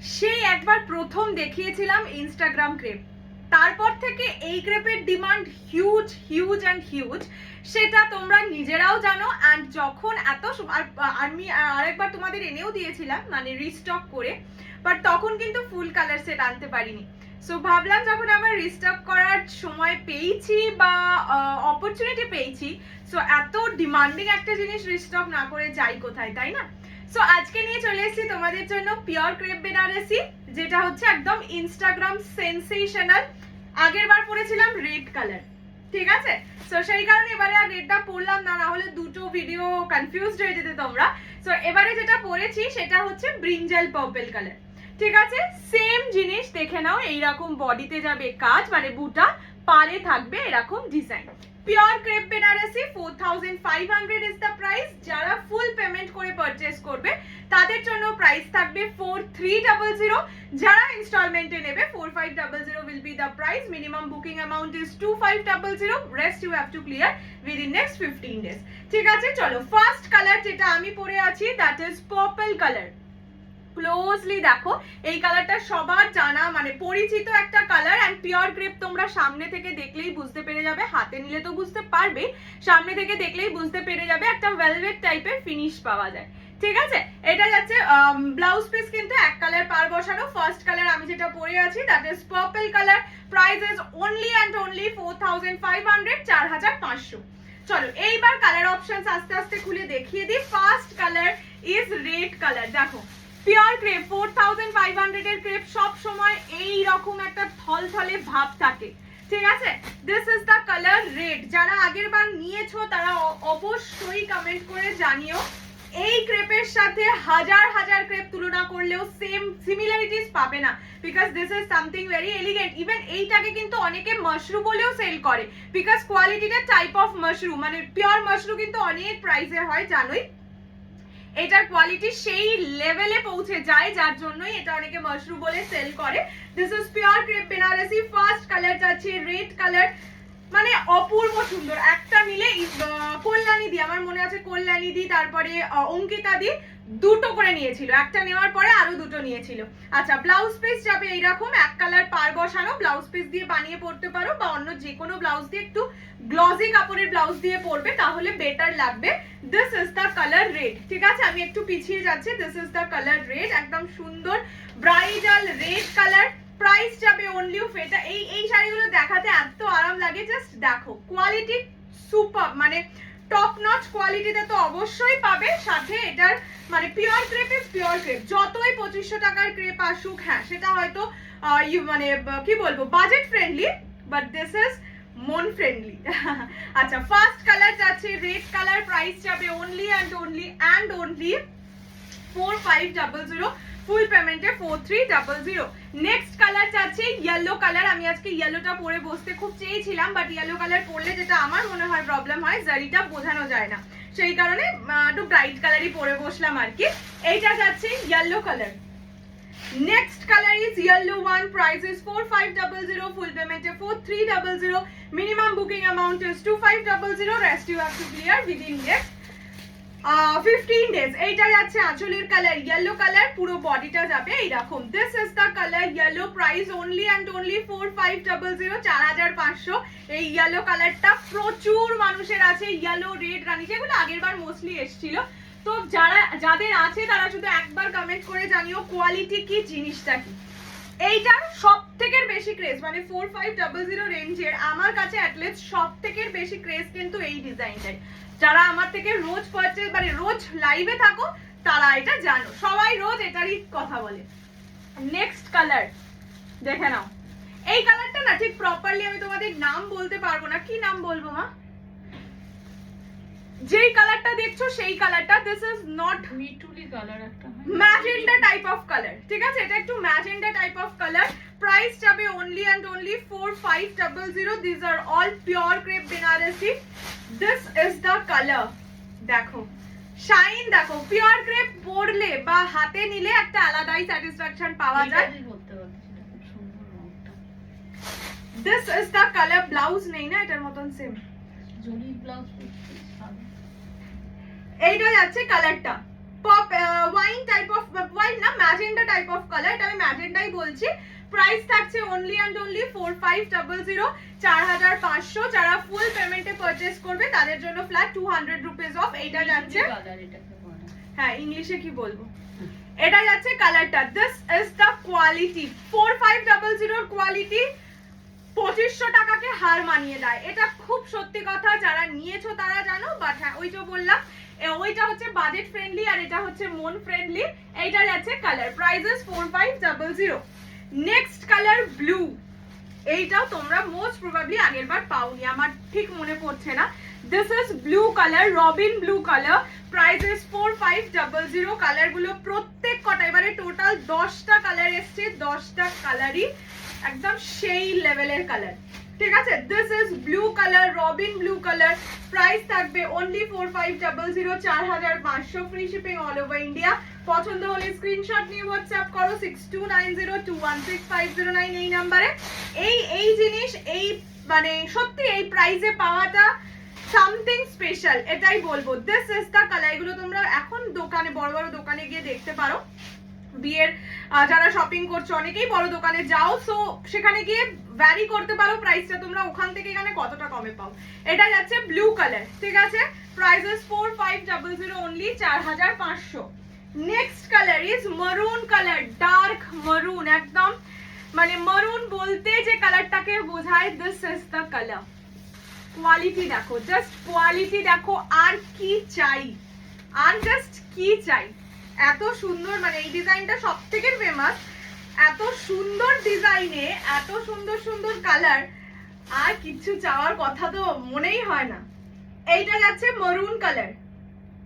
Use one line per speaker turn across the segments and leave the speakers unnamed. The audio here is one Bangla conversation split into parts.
সেই একবার প্রথম দেখিয়েছিলাম ইনস্টাগ্রাম ক্রেপ, তারপর থেকে এই ক্রেপের demand huge huge and huge, সেটা তোমরা নিজেরাও জানো। অ্যান্ড যখন এত আমি আরেকবার তোমাদের এনেও দিয়েছিলাম মানে রিস্টক করে, বাট তখন কিন্তু ফুল কালার সেট আনতে পারিনি। সো ভাবলাম যখন আমার রিস্টক করার সময় পেয়েছি বা অপরচুনিটি পেয়েছি, সো এত ডিমান্ডিং একটা জিনিস রিস্টক না করে যাই কোথায়, তাই না? সো আজকে নিয়ে চলে এসেছি তোমাদের জন্য পিওর ক্রেপ বেনারসি, যেটা হচ্ছে একদম ইনস্টাগ্রাম সেন্সেশনাল। আগের বার পরেছিলাম রেড কালার, ঠিক আছে? সো সেই কারণে এবারে আর রেডটা পরলাম না, হলে দুটো ভিডিও কনফিউজড হয়ে যেতে তোমরা। সো এবারে যেটা পরেছি সেটা হচ্ছে ব্রিঞ্জাল পার্পল কালার, ঠিক আছে? সেম জিনিস দেখে নাও, এইরকম বডিতে যাবে কাজ, মানে বুটা, পারে থাকবে এরকম design. Pure crepe Banarasi 4500 is the price. যারা ফুল পেমেন্ট করে পারচেজ করবে তাদের জন্য প্রাইস থাকবে 4300। যারা ইনস্টলমেন্টে নেবে 4500 will be the price. Minimum booking amount is 2500. Rest you have to clear within next 15 days. ঠিক আছে, চলো ফার্স্ট কালার যেটা আমি পরে আছি that is purple colour. Closely দেখো, এই কালারটা সবার জানা মানে পরিচিত একটা কালার। অ্যান্ড পিওর ক্রেপ তোমরা সামনে থেকে দেখলেই বুঝতে পেরে যাবে, হাতে নিলে তো বুঝতে পারবে, সামনে থেকে দেখলেই বুঝতে পেরে যাবে একটা ভেলভেট টাইপের ফিনিশ পাওয়া যায়, ঠিক আছে? এটা যাচ্ছে ব্লাউজ পিস কিন্তু এক কালার পার বসানো। ফার্স্ট কালার আমি যেটা পরে আছি that is purple colour. Price is only and only 4500, 4500। চলো এইবার কালার অপশনস আস্তে আস্তে খুলে দেখিয়ে দিই। First colour is red colour. দেখো পিওর ক্রেপ 4500 এর ক্রেপ সব সময় এই রকম একটা থলথলে ভাব থাকে, ঠিক আছে? This is the colour red. যারা আগের বার নিয়েছো তারা অবশ্যই কমেন্ট করে জানিও। এই ক্রেপের সাথে হাজার হাজার ক্রেপ তুলনা করলেও সেম সিমিলারিটিস পাবে না, because this is something very elegant. Even এইটাকে কিন্তু অনেকে মাশরু বলেও সেল করে, বিকজ কোয়ালিটিটা টাইপ অফ মাশরু, মানে পিওর মাশরু কিন্তু অনেক প্রাইসে হয় জানোই। এটার কোয়ালিটি সেই লেভেলে পৌঁছে যায় যার জন্যই এটা অনেকে মাশরু বলে সেল করে। This is pure crepe Banarasi. First colour যাচ্ছে রেড কালার, মানে অপূর্ব সুন্দর। একটা নিলে কল্যাণী দি, আমার মনে আছে কল্যাণী দি, তারপরে অঙ্কিতা দি দুটো করে নিয়েছিল, একটা নেওয়ার পরে আরো দুটো নিয়েছিল। আচ্ছা, ব্লাউজ পিস যাবে এইরকম এক কালার পার বসানো। ব্লাউজ পিস দিয়ে বানিয়ে পড়তে পারো বা অন্য যে কোনো ব্লাউজ দিয়ে, একটু গ্লজি কাপড়ের ব্লাউজ দিয়ে পরবে তাহলে বেটার লাগবে। This is the colour red, ঠিক আছে? আমি একটু পিছিয়ে যাচ্ছি। This is the colour red, একদম সুন্দর ব্রাইডাল রেড কালার। প্রাইস যাবে অনলি ফেটা। এই শাড়িগুলো দেখাতে এত আরাম লাগে, জাস্ট দেখো কোয়ালিটি সুপার, মানে টপ নচ কোয়ালিটিতে তো অবশ্যই পাবে। সাথে এটার মানে pure crepe is pure crepe. যতই 2500 টাকার ক্রেপ আসুক, হ্যাঁ সেটা হয়তো মানে কি বলবো budget friendly, but this is মন ফ্রেন্ডলি। আচ্ছা, ফার্স্ট কালার যাচ্ছে রেড কালার। প্রাইস যাবে অনলি অ্যান্ড অনলি 4500। ফুল পেমেন্টে 4300। নেক্সট কালার যাচ্ছে ইয়েলো কালার। আমি আজকে ইয়েলোটা পরে বসতে খুব চেয়েছিলাম, বাট ইয়েলো কালার পরলে যেটা আমার মনে হয় প্রবলেম হয়, জারিটা বোঝানো যায় না, সেই কারণে একটু ব্রাইট কালারই পরে বসলাম আর কি। এইটা যাচ্ছে yellow colour. Next color is yellow one. Price is 4500. Full payment is 4300. Minimum booking amount is 2500. Rest you have to clear within next 15 days. এইটা যাচ্ছে আঁচলের কালার ইয়েলো কালার, পুরো বডিটা যাবে এইরকম। This is the colour yellow. Price only and only 4500, 4500। এই ইয়েলো কালারটা প্রচুর মানুষের আছে। ইয়েলো, রেড, রানী যেগুলো আগের বার মোস্টলি এসেছিল। তো যাদের আছে তারা শুধু একবার কমেন্ট করে জানিও কোয়ালিটি কি, জিনিসটা কি। এইটার সব থেকে বেশি ক্রেজ, মানে 4500 রেঞ্জের আমার কাছে অ্যাটলিস্ট সব থেকে বেশি ক্রেজ কিন্তু এই ডিজাইনটাই। যারা আমার থেকে রোজ পারচেজ মানে রোজ লাইভে থাকো তারা এটা জানো, সবাই রোজ এটারই কথা বলে। নেক্সট কালার দেখে নাও। এই কালারটা না ঠিক প্রপারলি আমি তোমাদের নাম বলতে পারবো না, কি নাম বলবো মা? যেই কালারটা দেখছো সেই কালারটা, দিস ইজ নট
মিটুলি কালার, একটা
ম্যাজেন্ডা টাইপ অফ কালার, ঠিক আছে? এটা একটু magenta type of colour. Price যাবে only and only 4500। This are all pure crepe Banarasi. This is the colour. দেখো শাইন, দেখো পিওর ক্রেপ পরলে বা হাতে নিলে একটা আলাদাই স্যাটিসফ্যাকশন পাওয়া যায়। This is the colour. Blouse নেই না এটার মতন সেম
জরি ব্লাউজ।
এইটা যাচ্ছে কালারটা pop wine type of, wine না ম্যাজেন্ডা টাইপ অফ কালার। এটা আমি বলছি, প্রাইস থাকছে অনলি অ্যান্ড অনলি 4500, 4500। যারা ফুল পেমেন্টে পারচেজ করবে তাদের জন্য ফ্ল্যাট 200 রুপিস অফ। এইটা যাচ্ছে, হ্যাঁ ইংলিশে কি বলবো, এটা যাচ্ছে কালারটা। দিস ইজ দ্য কোয়ালিটি, 4500 এর কোয়ালিটি 2500 টাকাকে হার মানিয়ে দেয়। এটা খুব সত্যি কথা, যারা নিয়েছো তারা জানো। বাট হ্যাঁ ওই যে বললাম, ওইটা হচ্ছে বাজেট ফ্রেন্ডলি আর এটা হচ্ছে মন ফ্রেন্ডলি। এইটা যাচ্ছে colour, prices 4500। Next colour blue, এইটাও তোমরা মোস্ট প্রবাবলি আগের বার পাওনি, আমার ঠিক মনে পড়ছে না। This is blue colour, robin blue colour, prices 4500। কালারগুলো প্রত্যেক কটা, এবারে টোটাল 10টা কালার এসছে, 10টা কালারই একদম সেই লেভেলের কালার, ঠিক আছে। This is blue colour, robin blue colour, price থাকবে only 4500, 4500, free shipping all over India. পছন্দ হলে স্ক্রিনশট নিয়ে হোয়াটসঅ্যাপ করো 6290216509 এই নাম্বারে। এই জিনিস, এই মানে সত্যি এই প্রাইসে পাওয়াটা সামথিং স্পেশাল, এটাই বলবো। This is the colour. এগুলো তোমরা এখন দোকানে, বড় বড় দোকানে গিয়ে দেখতে পারো। বিয়ের যারা শপিং করছো অনেকেই বড় দোকানে যাও, সো সেখানে গিয়ে ভ্যারি করতে পারো প্রাইসটা, তোমরা ওখান থেকে এখানে কতটা কমে পাও। এটা যাচ্ছে ব্লু কালার, ঠিক আছে, prices 4500 only, 4500। Next colour is মারুন কালার, ডার্ক মারুন, একদম মানে মারুন বলতে যে কালারটাকে বোঝায়, this is the colour. Quality দেখো, জাস্ট কোয়ালিটি দেখো, আর কি চাই, আর জাস্ট কি চাই। এত সুন্দর, মানে এই ডিজাইনটা সব থেকে ফেমাস, এত সুন্দর ডিজাইনে এত সুন্দর সুন্দর কালার, আর কিছু চাওয়ার কথা তো মনেই হয় না। এইটা যাচ্ছে মারুন কালার,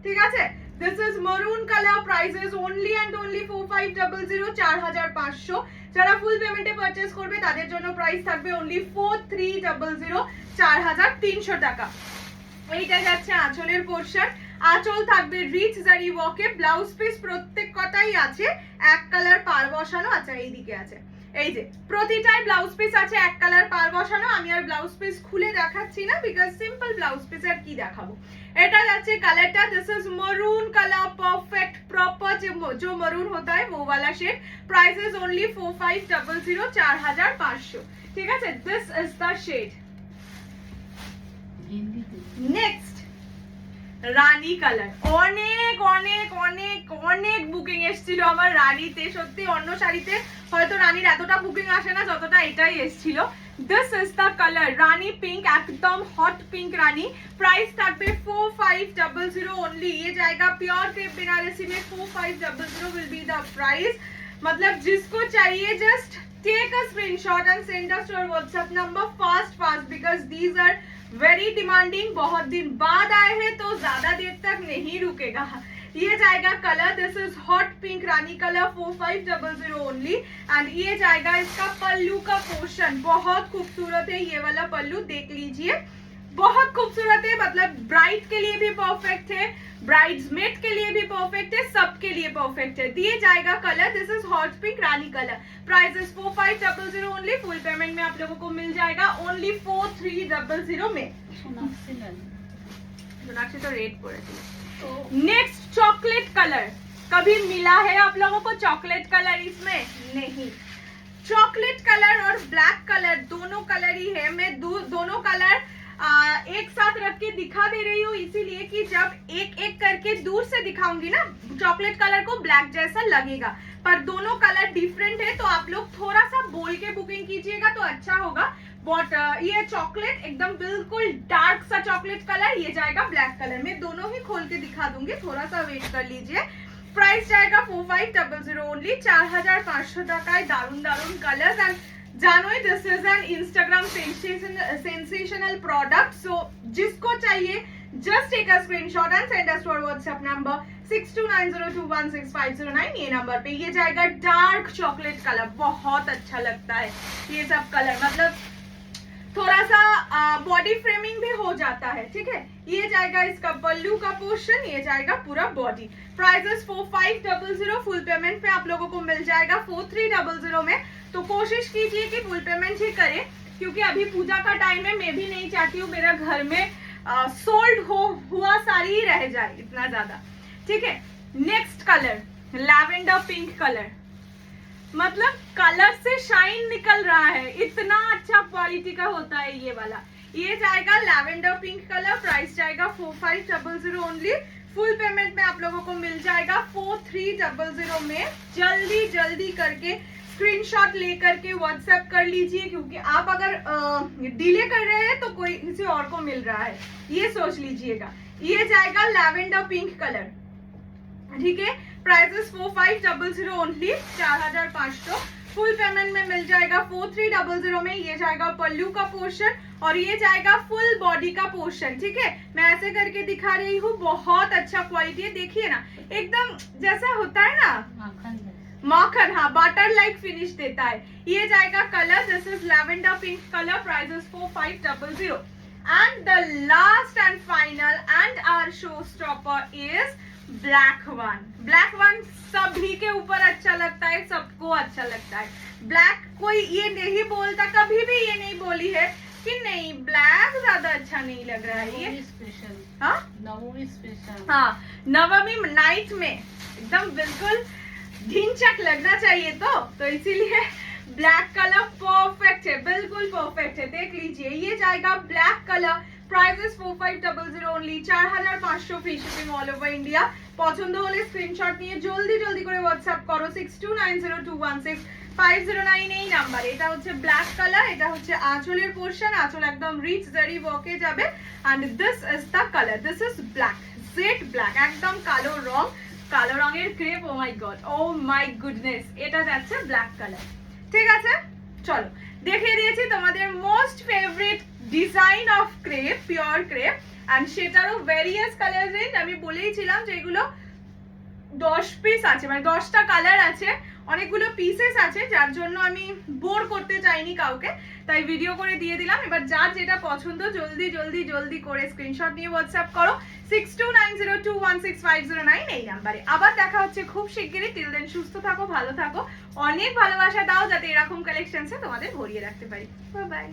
ঠিক আছে। দিস ইজ মারুন colour, prices only and only 4500, 4500। যারা ফুল পেমেন্টে পারচেজ করবে তাদের জন্য প্রাইস থাকবে অনলি 4300, 4300 টাকা। এইটা যাচ্ছে আঁচলের পোরশন, আঁচল থাকবে রিচ জারি ওয়ার্কে, ব্লাউজ পিস প্রত্যেক কটাই আছে এক কালার পার বসানো। আচ্ছা এইদিকে আছে, এই যে প্রতিটাই ব্লাউজ পিস আছে এক কালার পার বসানো। আমি আর ব্লাউজ পিস খুলে দেখাচ্ছি না, বিকজ সিম্পল ব্লাউজ পিস আর কি দেখাবো। এটা যাচ্ছে কালারটা, this is maroon colour, perfect proper जो मरून होता है वो वाला शेड। प्राइसेस ओनली 4500, 4500, ঠিক আছে। This is the shade. Next রানী কালার, অনেক অনেক অনেক অনেক বুকিং এসেছিল আমার রানীতে। সত্যি অন্য শাড়িতে হয়তো রানীর এতটা বুকিং আসে না যতটা এটাই এসেছিল। This is the colour, Rani pink, একদম হট পিঙ্ক রানী। प्राइस থাকবে 4500 ओनली। ये जाएगा प्योर क्रेप बनारसी में, 4500 विल बी द प्राइस। मतलब जिसको चाहिए just take a screenshot and send us your WhatsApp number fast because these are very demanding. बहुत दिन बाद आए हैं तो ज्यादा देर तक नहीं रुकेगा। ये जाएगा colour, this is hot pink Rani colour, 4500 only. And ये जाएगा इसका पल्लू का पोर्शन, बहुत खूबसूरत है ये वाला पल्लू, देख लीजिए बहुत खूबसूरत है। मतलब ब्राइड के लिए भी परफेक्ट है, ब्राइड्समेड के लिए भी परफेक्ट है, सबके लिए परफेक्ट है। दिए जाएगा colour, this is hot pink Rani colour, price is 4500 only. Full payment में आप लोगों को मिल जाएगा ओनली 4300 में। सोनाक्षी तो रेड पड़े। नेक्स्ट चॉकलेट कलर, कभी मिला है आप लोगों को चॉकलेट कलर? इसमें नहीं। चॉकलेट कलर और ब्लैक कलर दोनों कलर ही है। मैं दोनों कलर एक साथ रख के दिखा दे रही हूँ, इसीलिए कि जब एक एक करके दूर से दिखाऊंगी ना, चॉकलेट कलर को ब्लैक जैसा लगेगा, पर दोनों कलर डिफरेंट है। तो आप लोग थोड़ा सा बोल के बुकिंग कीजिएगा तो अच्छा होगा। बट ये चॉकलेट एकदम बिल्कुल डार्क सा चॉकलेट कलर, ये जाएगा ब्लैक कलर में। दोनों ही खोल के दिखा दूंगी, थोड़ा सा वेट कर लीजिए। प्राइस जाएगा 4500 ओनली, 4500 টাকায় দারুন দারুন কালার। एंड जानोई this is an Instagram sensational product, so जिसको चाहिए just take a screenshot and send us your WhatsApp number 6290216509 ये नंबर पे। ये जाएगा डार्क चॉकलेट कलर, बहुत अच्छा लगता है ये सब कलर, मतलब थोड़ा सा बॉडी फ्रेमिंग भी हो जाता है, ठीक है। ये जाएगा इसका पल्लू का पोर्शन, ये जाएगा पूरा बॉडी। प्राइसेस 4500, फुल पेमेंट पे आप लोगों को मिल जाएगा 4300 में। तो कोशिश कीजिए कि फुल पेमेंट ही करें, क्योंकि अभी पूजा का टाइम है। मैं भी नहीं चाहती हूँ मेरा घर में सोल्ड हुआ साड़ी ही रह जाए इतना ज्यादा, ठीक है। Next colour lavender pink colour, मतलब कलर से शाइन निकल रहा है, इतना अच्छा क्वालिटी का होता है ये वाला। ये जाएगा लैवेंडर पिंक कलर, प्राइस जाएगा 4500 ओनली। फुल पेमेंट में आप लोगों को मिल जाएगा 4300 में। जल्दी जल्दी करके स्क्रीनशॉट लेकर के व्हाट्सएप कर लीजिए, क्योंकि आप अगर डिले कर रहे हैं तो कोई किसी और को मिल रहा है, ये सोच लीजिएगा। ये जाएगा लैवेंडर पिंक कलर, ठीक है। Prices 4500 only, 4500। फुल पेमेंट में मिल जाएगा 4300 में। ये जाएगा पल्लू का पोर्शन और ये जाएगा फुल बॉडी का पोर्शन, ठीक है। मैं ऐसे करके दिखा रही हूँ, बहुत अच्छा क्वालिटी है, देखिए ना, एकदम जैसा होता है ना माखन, हाँ, बटर लाइक फिनिश देता है। ये जाएगा colour, this is lavender pink colour, prices 4500। And the last and final and our show stopper is black one. Black one सभी के ऊपर अच्छा लगता है, सबको अच्छा लगता है। ब्लैक कोई ये नहीं बोलता, कभी भी ये नहीं बोली है कि नहीं ब्लैक ज्यादा अच्छा नहीं लग रहा है। ये
स्पेशल,
हाँ
नवमी स्पेशल,
हाँ, नवमी नाइट में एकदम बिल्कुल ढिंचक लगना चाहिए, तो इसीलिए ब्लैक कलर परफेक्ट है, बिल्कुल परफेक्ट है। देख लीजिए, ये जाएगा black colour, prices 4500 only, 4500 free shipping all over India. পছন্দ হলে স্ক্রিনশট নিয়ে জলদি জলদি করে হোয়াটসঅ্যাপ করো 6290216509 এই নাম্বারে। এটা হচ্ছে ব্ল্যাক কালার, এটা হচ্ছে আঁচলের পোরশন, আঁচল একদম রিচ জারি ওয়ার্কে যাবে। And this is the colour, this is black, jet black, একদম কালো রং, কালো রঙের crepe. Oh my god, oh my goodness, এটা যাচ্ছে ব্ল্যাক কালার, ঠিক আছে। চলো দেখিয়ে দিয়েছি তোমাদের most favourite design of crepe, pure crepe, and সেটারও ভেরিয়াস কালার রেঞ্জ। আমি বলেইছিলাম যে এগুলো 10 পিস আছে, মানে 10টা কালার আছে, অনেকগুলো পিসেস আছে, যার জন্য আমি বোর করতে চাইনি কাউকে, তাই ভিডিও করে দিয়ে দিলাম। এবার যার যেটা পছন্দ জলদি জলদি জলদি করে স্ক্রিনশট নিয়ে হোয়াটসঅ্যাপ করো 6290216509 এই নাম্বারে। আবার দেখা হচ্ছে খুব শিগগিরই। টিল দেন সুস্থ থাকো, ভালো থাকো, অনেক ভালোবাসা দাও যাতে এরকম কালেকশনসে তোমাদের ভরিয়ে রাখতে পারি। Bye bye.